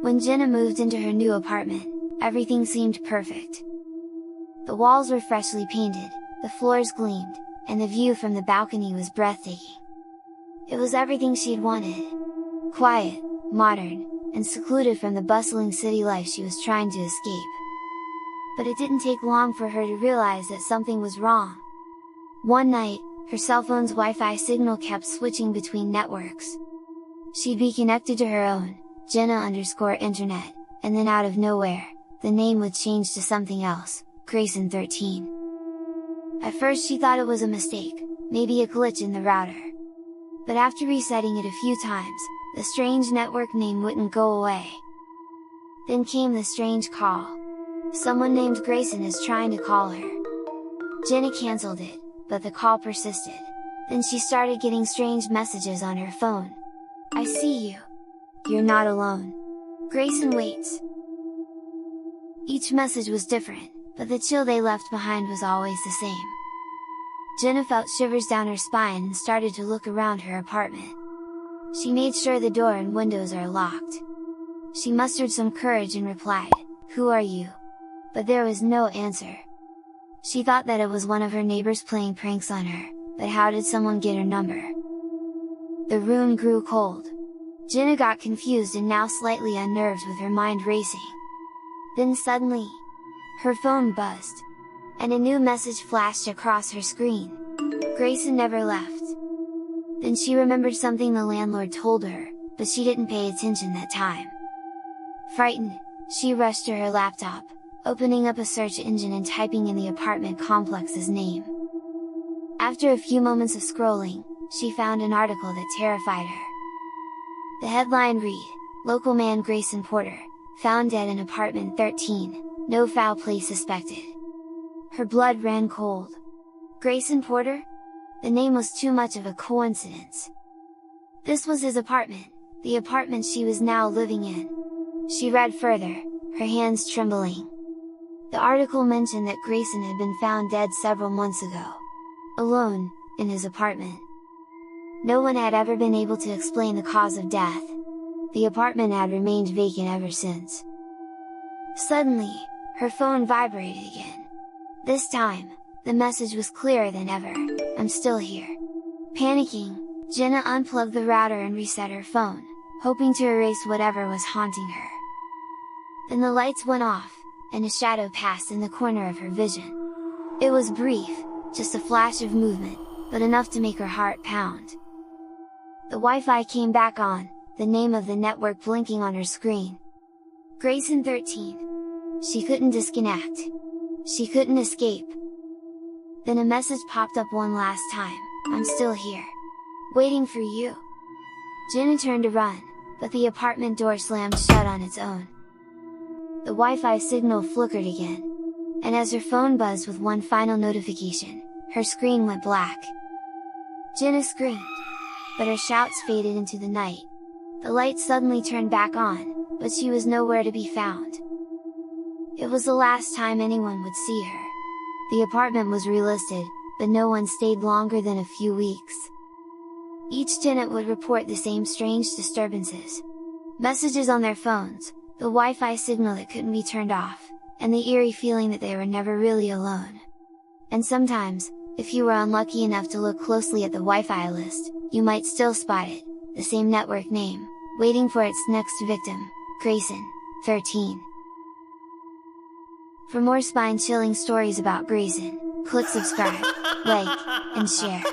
When Jenna moved into her new apartment, everything seemed perfect. The walls were freshly painted, the floors gleamed, and the view from the balcony was breathtaking. It was everything she'd wanted. Quiet, modern, and secluded from the bustling city life she was trying to escape. But it didn't take long for her to realize that something was wrong. One night, her cell phone's Wi-Fi signal kept switching between networks. She'd be connected to her own, Jenna_internet, and then out of nowhere, the name would change to something else, Grayson13. At first she thought it was a mistake, maybe a glitch in the router. But after resetting it a few times, the strange network name wouldn't go away. Then came the strange call. Someone named Grayson is trying to call her. Jenna cancelled it, but the call persisted. Then she started getting strange messages on her phone. "I see you. You're not alone. Grayson waits." Each message was different, but the chill they left behind was always the same. Jenna felt shivers down her spine and started to look around her apartment. She made sure the door and windows are locked. She mustered some courage and replied, "Who are you?" But there was no answer. She thought that it was one of her neighbors playing pranks on her, but how did someone get her number? The room grew cold. Jenna got confused and now slightly unnerved with her mind racing. Then suddenly, her phone buzzed, and a new message flashed across her screen. Grayson never left. Then she remembered something the landlord told her, but she didn't pay attention that time. Frightened, she rushed to her laptop, opening up a search engine and typing in the apartment complex's name. After a few moments of scrolling, she found an article that terrified her. The headline read, "Local man Grayson Porter, found dead in apartment 13, no foul play suspected." Her blood ran cold. Grayson Porter? The name was too much of a coincidence. This was his apartment, the apartment she was now living in. She read further, her hands trembling. The article mentioned that Grayson had been found dead several months ago. Alone, in his apartment. No one had ever been able to explain the cause of death. The apartment had remained vacant ever since. Suddenly, her phone vibrated again. This time, the message was clearer than ever, "I'm still here." Panicking, Jenna unplugged the router and reset her phone, hoping to erase whatever was haunting her. Then the lights went off, and a shadow passed in the corner of her vision. It was brief, just a flash of movement, but enough to make her heart pound. The Wi-Fi came back on, the name of the network blinking on her screen. Grayson13. She couldn't disconnect. She couldn't escape. Then a message popped up one last time, "I'm still here. Waiting for you." Jenna turned to run, but the apartment door slammed shut on its own. The Wi-Fi signal flickered again. And as her phone buzzed with one final notification, her screen went black. Jenna screamed, but her shouts faded into the night. The lights suddenly turned back on, but she was nowhere to be found. It was the last time anyone would see her. The apartment was relisted, but no one stayed longer than a few weeks. Each tenant would report the same strange disturbances. Messages on their phones, the Wi-Fi signal that couldn't be turned off, and the eerie feeling that they were never really alone. And sometimes, if you were unlucky enough to look closely at the Wi-Fi list, you might still spot it, the same network name, waiting for its next victim, Grayson13. For more spine-chilling stories about Grayson, click subscribe, like, and share!